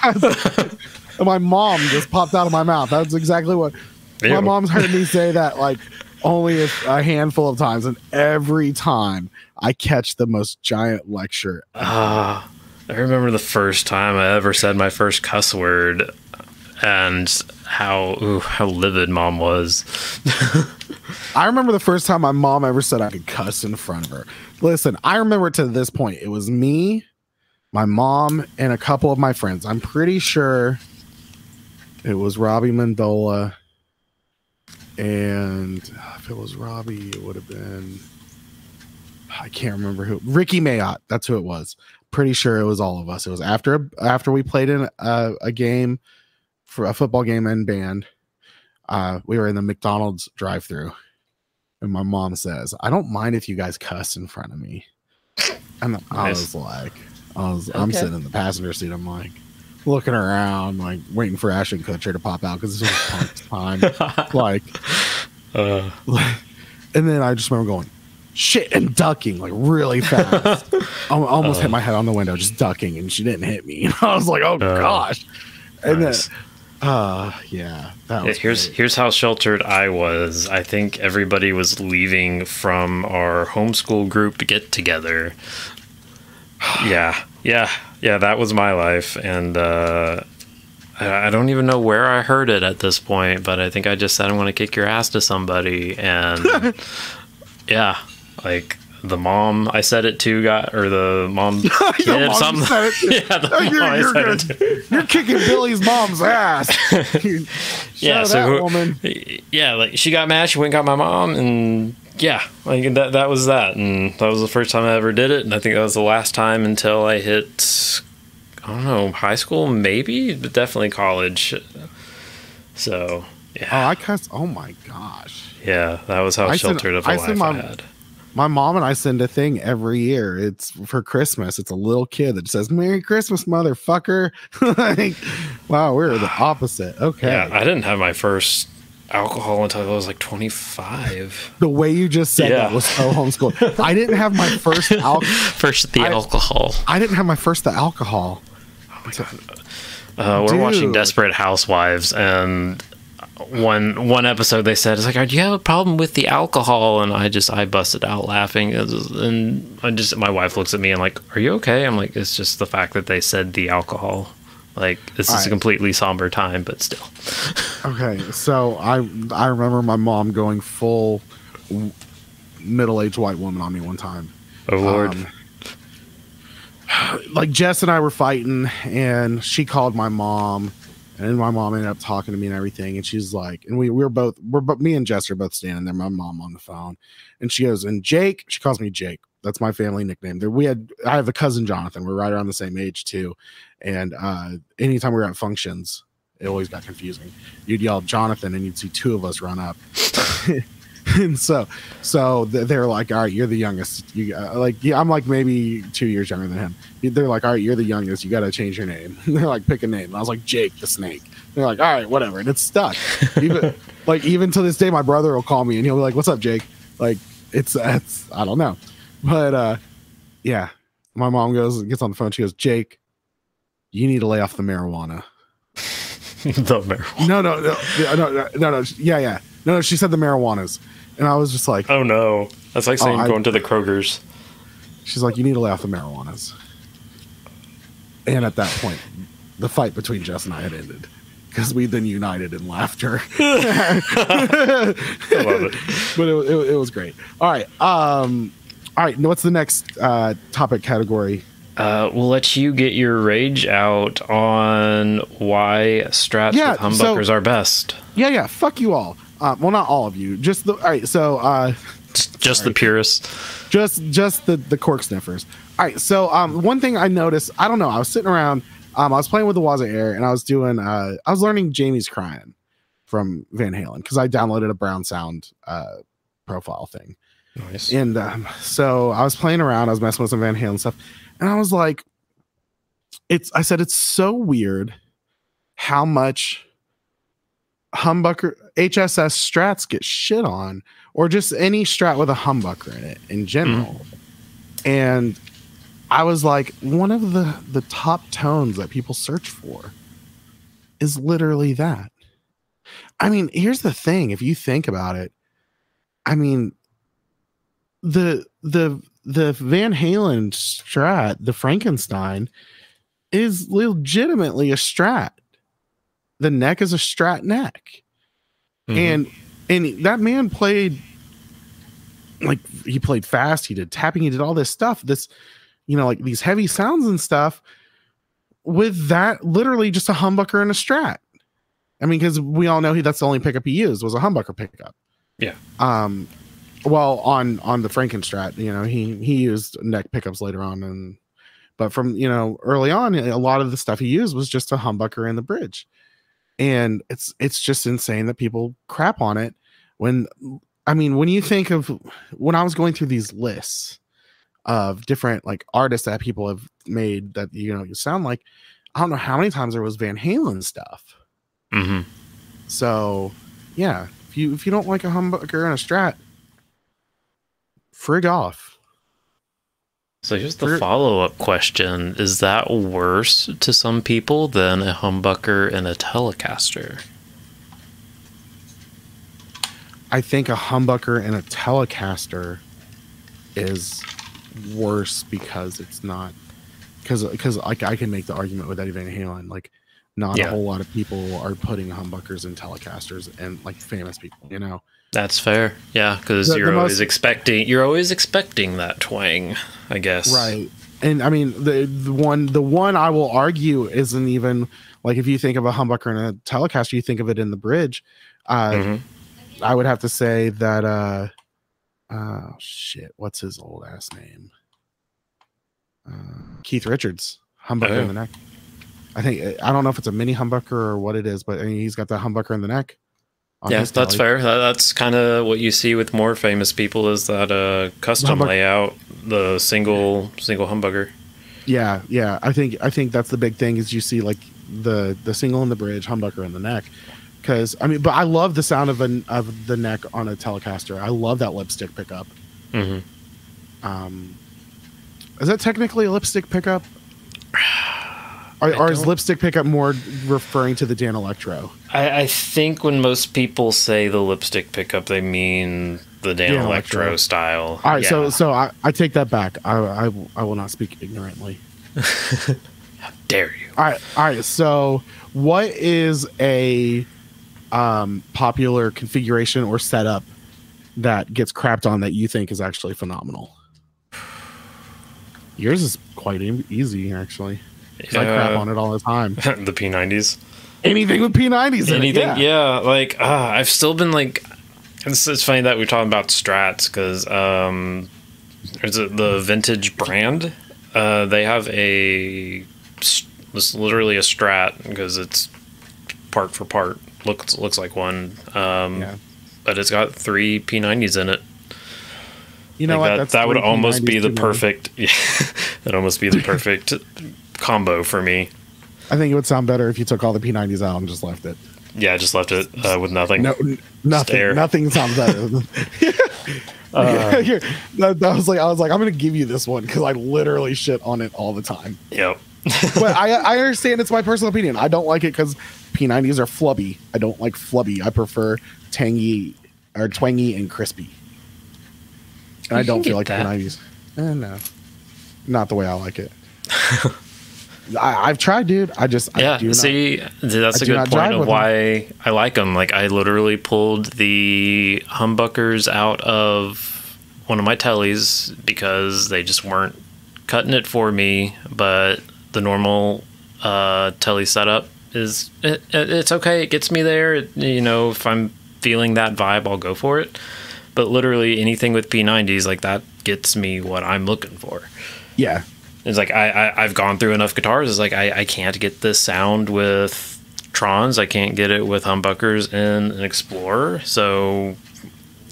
A: My mom just popped out of my mouth. That's exactly what my mom's heard me say that like only a handful of times, and every time I catch the most giant lecture.
B: I remember the first time I ever said my first cuss word, and how livid Mom was.
A: I remember the first time my mom ever said I could cuss in front of her. Listen, I remember to this point, it was me, my mom, and a couple of my friends. I'm pretty sure it was Robbie Mendola, and if it was Robbie, it would have been, I can't remember who. Ricky Mayotte, that's who it was. Pretty sure it was all of us. It was after we played in a game, for a football game and band. We were in the McDonald's drive-thru, and my mom says, "I don't mind if you guys cuss in front of me." And I was like, I'm sitting in the passenger seat. I'm like looking around, like waiting for Ashton Kutcher to pop out because this was Punk's time. Like, and then I just remember going, shit, and ducking like really fast. I almost hit my head on the window just ducking, and she didn't hit me. I was like, oh gosh. And
B: nice.
A: then yeah, that was
B: here's how sheltered I was. I think everybody was leaving from our homeschool group to get together. Yeah, that was my life. And I don't even know where I heard it at this point, but I think I just said, I'm going to kick your ass to somebody. And yeah, like the mom I said it to or the mom kid, something. Yeah, the mom
A: you're kicking Billy's mom's ass.
B: Yeah, so
A: woman.
B: Yeah, like she got mad, she went and got my mom, and yeah, like that was that. And that was the first time I ever did it, and I think that was the last time until I hit, I don't know, high school maybe, but definitely college. So yeah.
A: Oh, I cussed. Oh my gosh.
B: Yeah, that was how sheltered of a life I had.
A: My mom and I send a thing every year. It's for Christmas. It's a little kid that says, "Merry Christmas, motherfucker." Like, wow, we're the opposite. Okay.
B: Yeah, I didn't have my first alcohol until I was like 25.
A: The way you just said that was so homeschooled. I didn't have my first
B: alcohol.
A: I didn't have my first alcohol.
B: Oh my God. We're watching Desperate Housewives, and one episode they said, it's like, do you have a problem with the alcohol? And I busted out laughing, and my wife looks at me and like, are you okay? I'm like, it's just the fact that they said the alcohol. Like, this is a completely somber time, but still.
A: Okay, so I remember my mom going full middle-aged white woman on me one time.
B: Oh Lord.
A: Like Jess and I were fighting, and she called my mom. And my mom ended up talking to me and everything. And she's like, and me and Jess are both standing there, my mom on the phone. And she goes, and Jake, she calls me Jake. That's my family nickname. I have a cousin, Jonathan. We're right around the same age too. And anytime we were at functions, it always got confusing. You'd yell Jonathan and you'd see two of us run up. And so they're like, all right, you're the youngest. I'm like maybe 2 years younger than him. They're like, all right, you're the youngest. You got to change your name. They're like, pick a name. And I was like, Jake the Snake. They're like, all right, whatever. And it's stuck. Even to this day, my brother will call me and he'll be like, what's up, Jake? Like, it's I don't know. But yeah, my mom gets on the phone. She goes, Jake, you need to lay off the marijuana.
B: The marijuana.
A: No. Yeah. No, she said the marijuanas. And I was just like,
B: oh no. That's like saying going to the Kroger's.
A: She's like, you need to lay off the marijuanas. And at that point, the fight between Jess and I had ended. Because we then united in laughter. I
B: love it.
A: But it was great. All right. What's the next topic category?
B: We'll let you get your rage out on why strats with humbuckers are best.
A: Yeah. Fuck you all. Well, not all of you. Just all right. So,
B: just the purists.
A: Just the cork sniffers. All right. So, one thing I noticed, I don't know. I was sitting around. I was playing with the Waza Air, and I was doing I was learning Jamie's Crying from Van Halen because I downloaded a Brown Sound profile thing.
B: Nice.
A: And so I was playing around, I was messing with some Van Halen stuff, and I was like, I said it's so weird how much humbucker HSS strats get shit on, or just any strat with a humbucker in it in general. And I was like, one of the top tones that people search for is literally that. I mean, here's the thing. If you think about it, I mean, the Van Halen strat, the Frankenstein, is legitimately a strat. The neck is a strat neck. And that man played, like, he played fast, he did tapping, he did all this stuff, this, you know, like these heavy sounds and stuff with that, literally just a humbucker and a strat. I mean, because we all know that's the only pickup he used was a humbucker pickup.
B: Yeah.
A: Well, on the Frankenstrat, you know, he used neck pickups later on, but from, you know, early on, a lot of the stuff he used was just a humbucker in the bridge. And it's just insane that people crap on it when you think of when I was going through these lists of different like artists that people have made that, you know, you sound like, I don't know how many times there was Van Halen stuff. So yeah, if you don't like a humbucker and a strat, frig off.
B: So here's the follow-up question. Is that worse to some people than a humbucker and a Telecaster?
A: I think a humbucker and a Telecaster is worse because it's not, because like I can make the argument with Eddie Van Halen, like not a whole lot of people are putting humbuckers and Telecasters, and like famous people, you know.
B: That's fair. Yeah, because you're always expecting that twang, I guess. Right.
A: And I mean, the one I will argue isn't even like, if you think of a humbucker and a Telecaster, you think of it in the bridge. I would have to say that what's his old ass name? Keith Richards, humbucker in the neck. I don't know if it's a mini humbucker or what it is, but I mean, he's got the humbucker in the neck.
B: Yes, that's fair. That's kind of what you see with more famous people, is that custom layout, the single humbucker. Yeah.
A: I think that's the big thing, is you see like the single in the bridge, humbucker in the neck. Because I mean, but I love the sound of the neck on a Telecaster. I love that lipstick pickup. Is that technically a lipstick pickup? Or is lipstick pickup more referring to the Dan Electro?
B: I think when most people say the lipstick pickup, they mean the Dan Electro style.
A: All right, so I take that back. I will not speak ignorantly.
B: How dare you?
A: All right. So, what is a popular configuration or setup that gets crapped on that you think is actually phenomenal? Yours is quite easy, actually. I crap on it all the time.
B: The P90s.
A: Anything with P90s in it,
B: yeah. Like, I've still been like... It's funny that we're talking about strats, because there's the Vintage brand. They have it's literally a strat, because it's part for part. Looks like one. But it's got 3 P90s in it.
A: You know what?
B: That would almost be the perfect... Yeah, that'd almost be the perfect combo for me.
A: I think it would sound better if you took all the P90s out and just left it.
B: Yeah, just left it with nothing.
A: Nothing. Nothing sounds better. I was like, I'm going to give you this one because I literally shit on it all the time.
B: Yep.
A: But I understand it's my personal opinion. I don't like it because P90s are flubby. I don't like flubby. I prefer twangy and crispy. And I don't feel like P90s. No, not the way I like it. I've tried, dude. That's
B: a good point of why I like them. Like, I literally pulled the humbuckers out of one of my tellies because they just weren't cutting it for me. But the normal telly setup it's okay. It gets me there. If I'm feeling that vibe, I'll go for it. But literally anything with P90s, like, that gets me what I'm looking for.
A: Yeah.
B: It's like I've gone through enough guitars. It's like I can't get this sound with Trons. I can't get it with humbuckers in an Explorer. So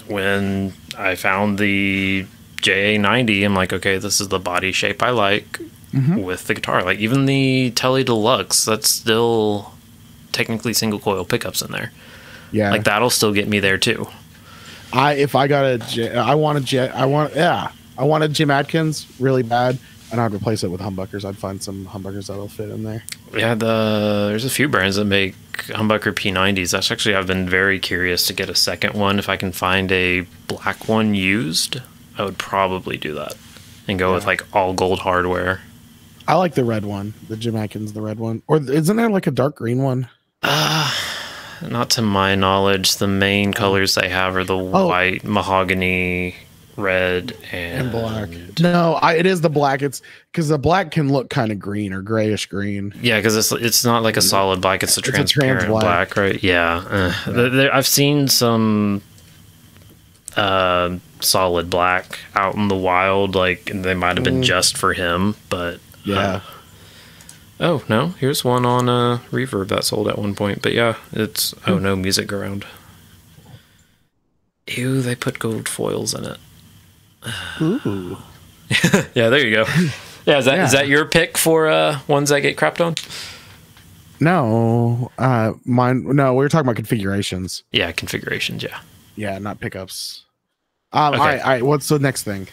B: when I found the JA90, I'm like, okay, this is the body shape I like with the guitar. Like even the Tele Deluxe, that's still technically single coil pickups in there. Yeah, like that'll still get me there too.
A: I want a Jim Adkins really bad, and I'd replace it with humbuckers. I'd find some humbuckers that'll fit in there.
B: Yeah, there's a few brands that make humbucker P90s. That's actually, I've been very curious to get a second one. If I can find a black one used, I would probably do that and go with like all gold hardware.
A: I like the red one, the Jim Adkins, the red one. Or isn't there like a dark green one?
B: Not to my knowledge. The main colors they have are the white, mahogany, red, and
A: black. No, it is the black. It's because the black can look kind of green or grayish green.
B: Yeah, because it's not like a solid black. It's a transparent black, right? Yeah. I've seen some solid black out in the wild. Like they might have been just for him, but
A: yeah.
B: Oh, no. Here's one on Reverb that sold at one point. But yeah, it's... Oh, no music around. Ew, they put gold foils in it.
A: Ooh.
B: Yeah, there you go. Yeah, is that your pick for ones that get crapped on?
A: No. Mine... No, we were talking about configurations.
B: Yeah, configurations, yeah.
A: Yeah, not pickups. Okay. All right. What's the next thing?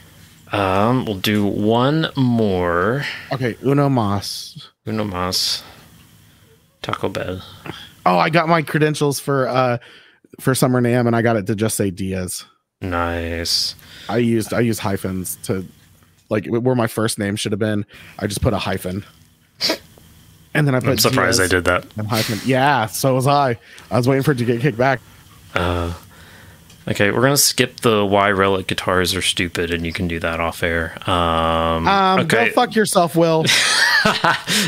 B: We'll do one more.
A: Okay, Uno Mas.
B: Taco Bell.
A: Oh, I got my credentials for Summer NAMM, and I got it to just say Diaz.
B: Nice.
A: I used hyphens to, like, where my first name should have been. I just put a hyphen, and then I put.
B: I'm surprised
A: Diaz
B: I did that.
A: And hyphen. Yeah, so was I. I was waiting for it to get kicked back.
B: Okay, we're gonna skip the why relic guitars are stupid, and you can do that off air. Okay.
A: Go fuck yourself, Will.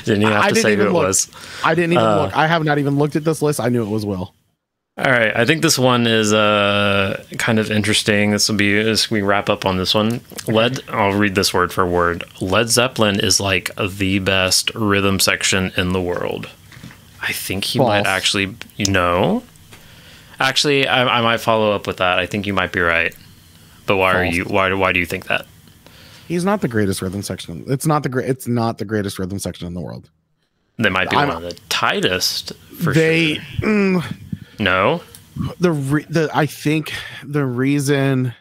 B: Didn't even have to say who it was.
A: I didn't even look. I have not even looked at this list. I knew it was Will.
B: All right, I think this one is kind of interesting. This will be as we wrap up on this one. I'll read this word for word. Led Zeppelin is like the best rhythm section in the world. I think he might actually, Actually, I might follow up with that. I think you might be right. But why do you think that?
A: He's not the greatest rhythm section. It's not the greatest rhythm section in the world.
B: They might be one of the tightest for sure. No.
A: I think the reason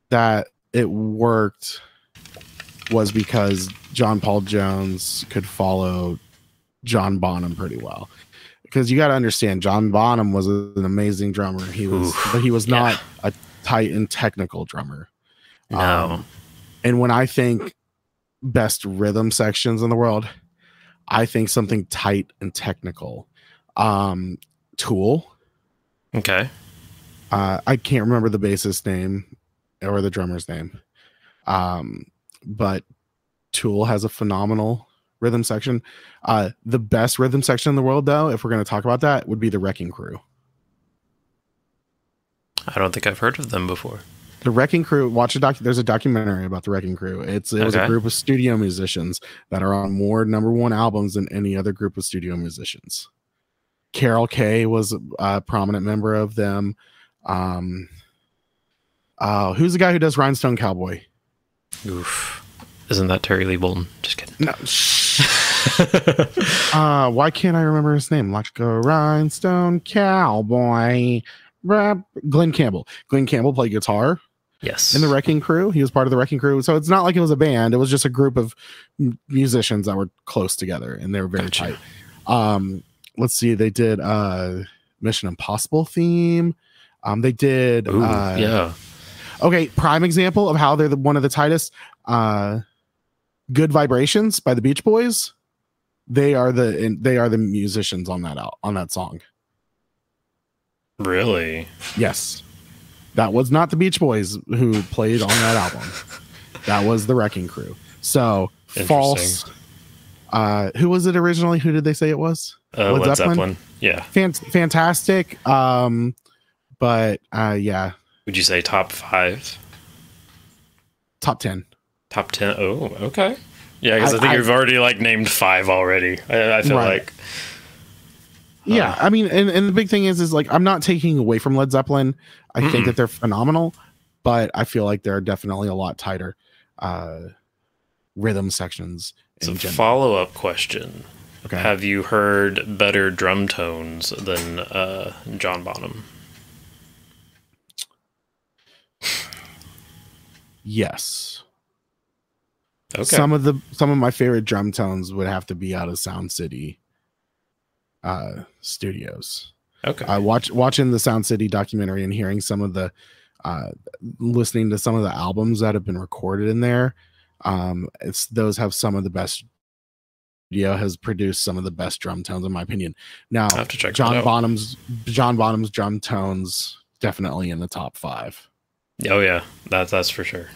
A: that it worked was because John Paul Jones could follow John Bonham pretty well. Because you got to understand, John Bonham was an amazing drummer. But he was not a tight and technical drummer.
B: No.
A: And when I think best rhythm sections in the world, I think something tight and technical. Tool.
B: Okay.
A: I can't remember the bassist name or the drummer's name. But Tool has a phenomenal rhythm section. The best rhythm section in the world, though, if we're going to talk about that, would be the Wrecking Crew.
B: I don't think I've heard of them before.
A: The Wrecking Crew, there's a documentary about the Wrecking Crew. It was a group of studio musicians that are on more #1 albums than any other group of studio musicians. Carol Kay was a prominent member of them. Who's the guy who does Rhinestone Cowboy?
B: Oof. Isn't that Terry Lee Bolton? Just kidding.
A: No. Why can't I remember his name? Let's go Rhinestone Cowboy. Glenn Campbell. Glenn Campbell played guitar.
B: Yes.
A: In the Wrecking Crew. He was part of the Wrecking Crew. So it's not like it was a band. It was just a group of musicians that were close together, and they were very tight. Let's see. They did Mission Impossible theme. They did.
B: Yeah.
A: Okay. Prime example of how they're one of the tightest. Good Vibrations by the Beach Boys. They are the musicians on that song.
B: Really?
A: Yes. That was not the Beach Boys who played on that album. That was the Wrecking Crew. So false. Who was it originally? Who did they say it was?
B: Led Zeppelin. Yeah.
A: Fantastic. But yeah.
B: Would you say top 5?
A: Top 10.
B: Top 10. Oh, okay. Yeah, because I think you've already like named 5 already. I feel like.
A: Yeah, I mean, and the big thing is like I'm not taking away from Led Zeppelin. I think that they're phenomenal, but I feel like there are definitely a lot tighter rhythm sections.
B: So follow-up question.
A: Okay.
B: Have you heard better drum tones than John Bonham?
A: Yes.
B: Okay.
A: Some of my favorite drum tones would have to be out of Sound City studios.
B: Okay.
A: Watching the Sound City documentary and hearing some of the listening to some of the albums that have been recorded in there, those have some of the best. Has produced some of the best drum tones in my opinion. Now,
B: I have to check
A: John Bonham's drum tones definitely in the top 5.
B: Oh yeah, that's for sure.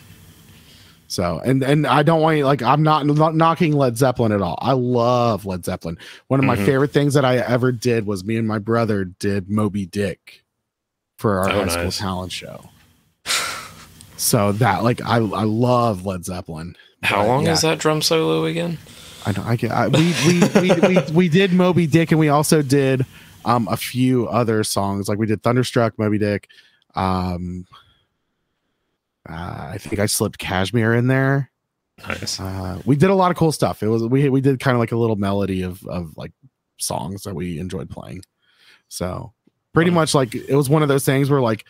A: So, and I don't want to, like, I'm not knocking Led Zeppelin at all. I love Led Zeppelin. One of my favorite things that I ever did was me and my brother did Moby Dick for our high school talent show. So that, like, I love Led Zeppelin.
B: How long is that drum solo again?
A: We did Moby Dick, and we also did a few other songs. Like we did Thunderstruck, Moby Dick. I think I slipped Kashmir in there.
B: Nice.
A: We did a lot of cool stuff. It was we did kind of like a little melody of like songs that we enjoyed playing. So pretty much like it was one of those things where like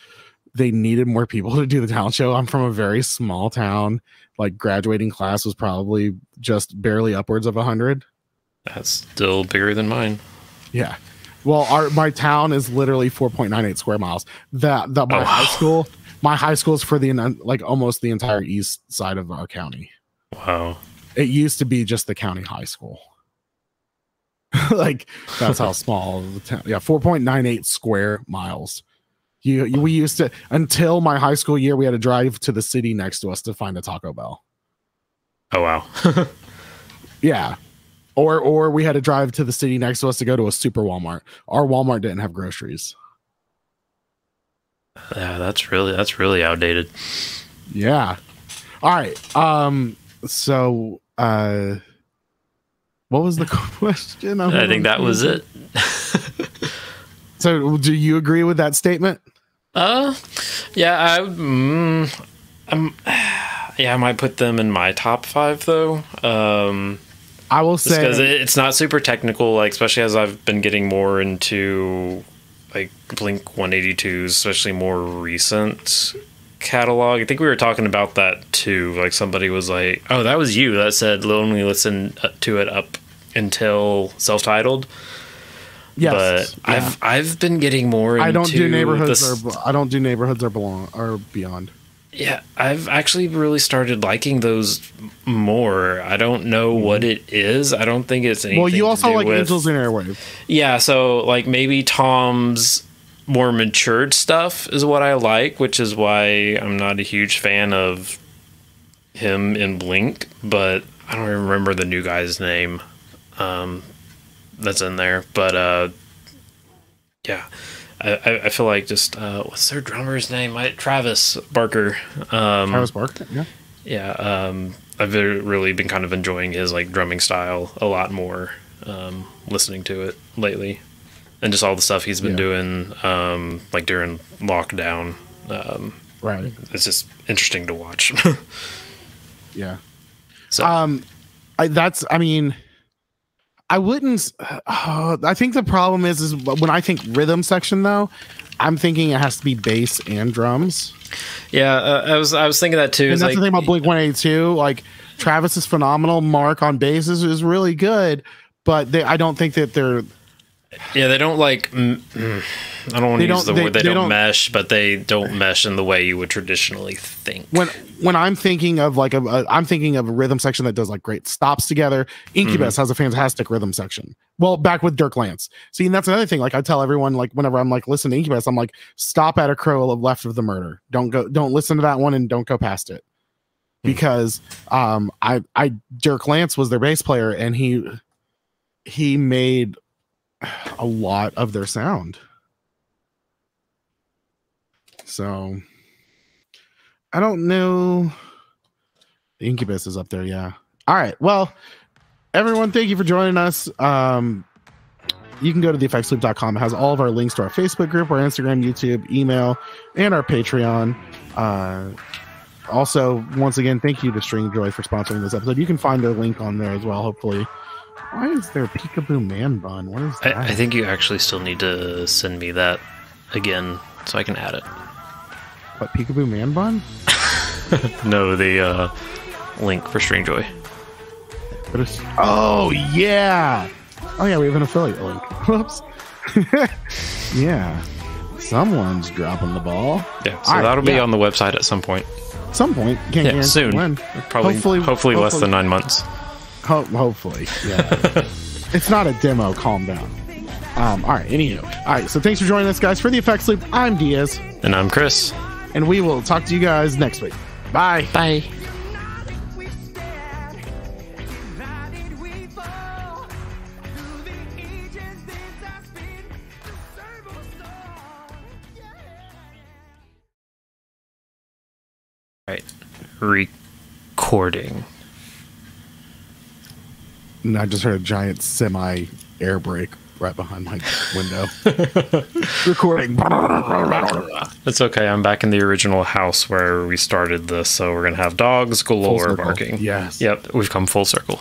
A: they needed more people to do the talent show. I'm from a very small town. Like graduating class was probably just barely upwards of 100.
B: That's still bigger than mine.
A: Yeah. Well, my town is literally 4.98 square miles. My high school is for the like almost the entire east side of our county.
B: Wow.
A: It used to be just the county high school. Like that's how small the town. Yeah, 4.98 square miles. We used to, until my high school year, we had to drive to the city next to us to find a Taco Bell.
B: Oh wow.
A: Yeah. Or we had to drive to the city next to us to go to a super Walmart. Our Walmart didn't have groceries.
B: Yeah, that's really outdated.
A: Yeah. All right. So what was the question?
B: I think that was it.
A: So do you agree with that statement?
B: Yeah, I might put them in my top 5 though.
A: I will say
B: because it's not super technical, like especially as I've been getting more into like Blink 182's, especially more recent catalog. I think we were talking about that too. Like somebody was like, "Oh, that was you that said only listen to it up until self-titled." Yes, but yeah. I've been getting more into
A: I don't do neighborhoods or beyond.
B: Yeah, I've actually really started liking those more. I don't know what it is. I don't think it's anything.
A: Well, you also like Angels in Airwave.
B: Yeah, so like maybe Tom's more matured stuff is what I like, which is why I'm not a huge fan of him in Blink, but I don't even remember the new guy's name. That's in there, but yeah, I feel like just what's their drummer's name? Travis Barker.
A: Travis Barker.
B: Yeah. I've really been kind of enjoying his like drumming style a lot more, listening to it lately, and just all the stuff he's been doing, like during lockdown.
A: Right.
B: It's just interesting to watch.
A: Yeah.
B: So.
A: I wouldn't. I think the problem is when I think rhythm section though, I'm thinking it has to be bass and drums.
B: Yeah, I was thinking that too.
A: And that's the thing about Blink 182. Like Travis is phenomenal. Mark on bass is really good, but I don't think that they're.
B: Yeah, they don't like. I don't want to use the word. They don't mesh, but they don't mesh in the way you would traditionally think.
A: When I'm thinking of like I'm thinking of a rhythm section that does like great stops together. Incubus has a fantastic rhythm section. Well, back with Dirk Lance. See, and that's another thing. Like I tell everyone, like whenever I'm like listening to Incubus, I'm like, stop at a crow left of the murder. Don't listen to that one and don't go past it. Because Dirk Lance was their bass player and he made a lot of their sound. So I don't know. Incubus is up there, yeah. All right. Well, everyone, thank you for joining us. You can go to theeffectsloop.com. It has all of our links to our Facebook group, our Instagram, YouTube, email, and our Patreon. Also, once again, thank you to Stringjoy for sponsoring this episode. You can find their link on there as well, hopefully. Why is there Peekaboo Man Bun? What is that?
B: I think you actually still need to send me that again so I can add it.
A: What, Peekaboo Man Bun?
B: No, the link for Stringjoy.
A: Oh, yeah. Oh, yeah, we have an affiliate link. Whoops. Yeah. Someone's dropping the ball.
B: Yeah, so that'll be on the website at some point.
A: Some point. Can't guarantee
B: soon.
A: When.
B: Hopefully less than 9 months.
A: Hopefully, yeah. It's not a demo. Calm down. All right. Anywho, all right. So thanks for joining us, guys. For the Effects Loop, I'm Diaz,
B: and I'm Chris,
A: and we will talk to you guys next week. Bye.
B: Bye. Right. Recording.
A: And I just heard a giant semi air brake right behind my window. Recording.
B: It's okay. I'm back in the original house where we started this, so we're going to have dogs galore barking.
A: Yes.
B: Yep. We've come full circle.